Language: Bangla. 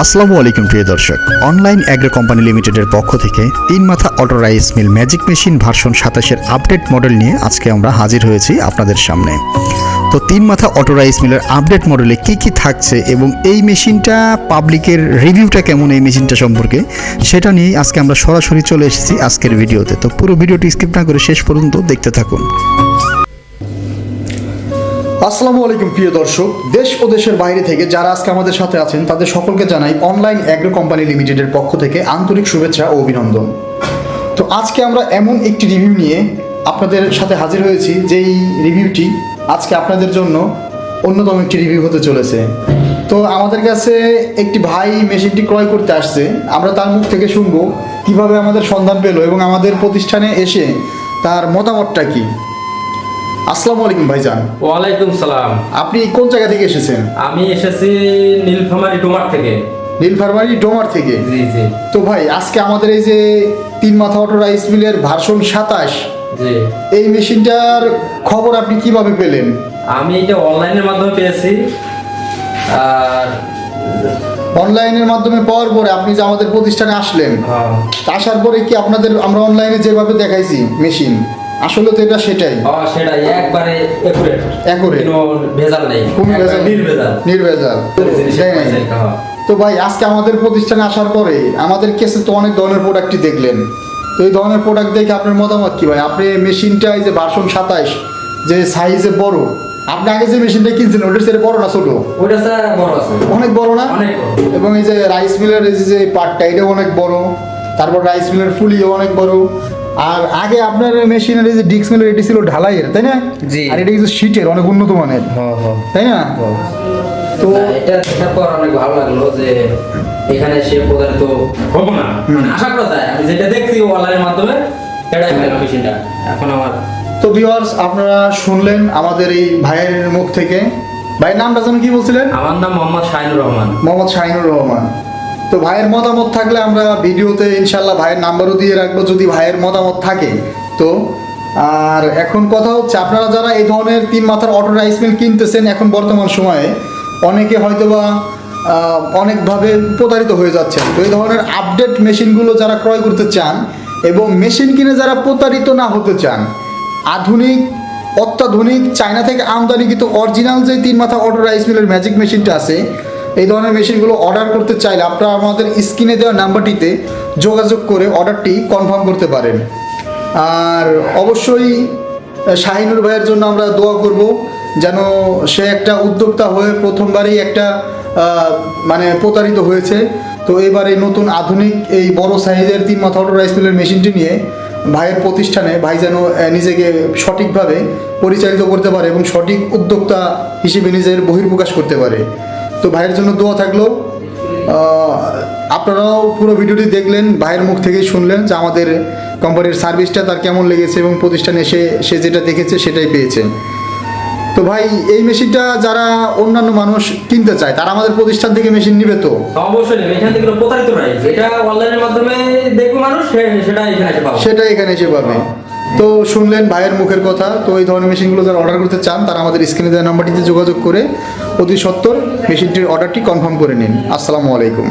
আসসালামু আলাইকুম প্রিয় দর্শক, অনলাইন অ্যাগ্রো কোম্পানি লিমিটেডের পক্ষ থেকে তিন মাথা auto rice mill magic machine version 27-এর আপডেট মডেল নিয়ে আজকে আমরা হাজির হয়েছি আপনাদের সামনে। তো তিন মাথা অটো রাইস মিলের আপডেট মডেলে কি কি থাকছে এবং এই মেশিনটা পাবলিকের রিভিউটা কেমন এই মেশিনটা সম্পর্কে সেটা নিয়েই আজকে আমরা সরাসরি চলে এসেছি আজকের ভিডিওতে। তো পুরো ভিডিওটি স্কিপ না করে শেষ পর্যন্ত দেখতে থাকুন। আসসালামু আলাইকুম প্রিয় দর্শক, দেশ ও দেশের বাইরে থেকে যারা আজকে আমাদের সাথে আছেন তাদের সকলকে জানাই অনলাইন অ্যাগ্রো কোম্পানি লিমিটেডের পক্ষ থেকে আন্তরিক শুভেচ্ছা ও অভিনন্দন। তো আজকে আমরা এমন একটি রিভিউ নিয়ে আপনাদের সাথে হাজির হয়েছি যেই রিভিউটি আজকে আপনাদের জন্য অন্যতম একটি রিভিউ হতে চলেছে। তো আমাদের কাছে একটি ভাই মেশিনটি ক্রয় করতে আসছে, আমরা তার মুখ থেকে শুনবো কিভাবে আমাদের সন্ধান পেল এবং আমাদের প্রতিষ্ঠানে এসে তার মতামতটা কি। আসসালামু আলাইকুম ভাইজান। ওয়ালাইকুম সালাম। আপনি কোন জায়গা থেকে এসেছেন? আমি এসেছি নীলফামারী ডোমার থেকে। নীলফামারী ডোমার থেকে? জি জি। তো ভাই আজকে আমাদের এই যে তিন মাথা অটো রাইস মিলের ভার্সন 27, জি, এই মেশিনটার খবর আপনি কিভাবে পেলেন? আমি এটা অনলাইনের মাধ্যমে পেয়েছি। আর অনলাইনের মাধ্যমে পাওয়ার পরে আপনি যে আমাদের প্রতিষ্ঠানে আসলেন, আসার পরে কি আপনাদের আমরা অনলাইনে যেভাবে দেখাইছি মেশিন আসলে তো এটা সেটাই? সেটাই একবারে একুরেট, কোনো ভেজাল নেই, কোনো ভেজাল, নির্ভেজাল। তো ভাই আজকে আমাদের প্রতিষ্ঠানে আসার পরে আমাদের কেসে তো অনেক ধরনের প্রোডাক্টই দেখলেন, তো এই ধরনের প্রোডাক্ট দেখে আপনার মতামত কি ভাই? আপনি মেশিনটা এই যে ভার্সন 27 যে সাইজে বড়, আপনি আগে যে মেশিনটা কিনছেন ওটার চেয়ে বড় না ছোট? ওটা স্যার বড় আছে, অনেক বড় না? অনেক বড়। এবং এই যে রাইস মিলের যে পার্টটা এটাও অনেক বড়, তারপর রাইস মিলের ফুলিও অনেক বড়। আর আগে আপনার মেশিনের এই যে ডিক্স মিলের এটি ছিল ঢালাইয়ের, তাই না? জি। আর এটা কিন্তু শীটের অনেক উন্নত মানের, তাই না? তো এটা দেখার পর অনেক ভালো লাগলো যে এখানে সে প্রতারিত হবো না, আশা করা যায়। আমি যেটা দেখছি অনলাইনের মাধ্যমে সেটাই ভালো মেশিনটা এখন আমার। তো ভিউয়ার্স, আপনারা শুনলেন আমাদের এই ভাইয়ের মুখ থেকে। ভাইয়ের নামটা যেন কি বলছিলেন? আমার নাম মোহাম্মদ শাহিনুর রহমান। মোহাম্মদ শাহিনুর রহমান। তো ভাইয়ের মতামত থাকলে আমরা ভিডিওতে ইনশাল্লাহ ভাইয়ের নাম্বারও দিয়ে রাখবো যদি ভাইয়ের মতামত থাকে তো। আর এখন কথা হচ্ছে, আপনারা যারা এই ধরনের তিন মাথার অটো রাইস মিল কিনতেছেন এখন বর্তমান সময়ে অনেকে হয়তোবা অনেকভাবে প্রতারিত হয়ে যাচ্ছেন। তো এই ধরনের আপডেট মেশিনগুলো যারা ক্রয় করতে চান এবং মেশিন কিনে যারা প্রতারিত না হতে চান, আধুনিক অত্যাধুনিক চায়না থেকে আমদানিকৃত অরিজিনাল যে তিন মাথা অটো রাইস মিলের ম্যাজিক মেশিনটা আছে, এই ধরনের মেশিনগুলো অর্ডার করতে চাইলে আপনারা আমাদের স্ক্রিনে দেওয়া নাম্বারটিতে যোগাযোগ করে অর্ডারটি কনফার্ম করতে পারেন। আর অবশ্যই শাহিনুর ভাইয়ের জন্য আমরা দোয়া করব যেন সে একটা উদ্যোক্তা হয়ে প্রথমবারই একটা মানে প্রতারিত হয়েছে। তো এবার এই নতুন আধুনিক এই বড় সাইজের তিন মাথা অটো রাইস মিলের মেশিনটি নিয়ে ভাইয়ের প্রতিষ্ঠানে ভাই যেন নিজেকে সঠিকভাবে পরিচালিত করতে পারে এবং সঠিক উদ্যোক্তা হিসেবে নিজের বহির্প্রকাশ করতে পারে। তো ভাইয়ের জন্য দোয়া থাকলো। আপনারাও পুরো ভিডিওটি দেখলেন, ভাইয়ের মুখ থেকেই শুনলেন যে আমাদের কোম্পানির সার্ভিসটা তার কেমন লেগেছে এবং প্রতিষ্ঠানে এসে সে যেটা দেখেছে সেটাই পেয়েছে। তো ভাই এই মেশিনটা যারা অন্যান্য মানুষ কিনতে চায় তারা আমাদের প্রতিষ্ঠান থেকে মেশিন নিবে তো? অবশ্যই নেবে, এখান থেকে প্রতারিত নয়। যেটা অনলাইনের মাধ্যমে দেখবে মানুষ সেটা এখানে এসে পাবে, সেটা এখানে এসে পাবে। তো শুনলেন ভাইয়ের মুখের কথা। তো এই ধরনের মেশিনগুলো যারা অর্ডার করতে চান তারা আমাদের স্ক্রিনে দেওয়া নাম্বারটিতে যোগাযোগ করে অতি সত্বর মেশিনটির অর্ডারটি কনফার্ম করে নিন। আসসালামু আলাইকুম।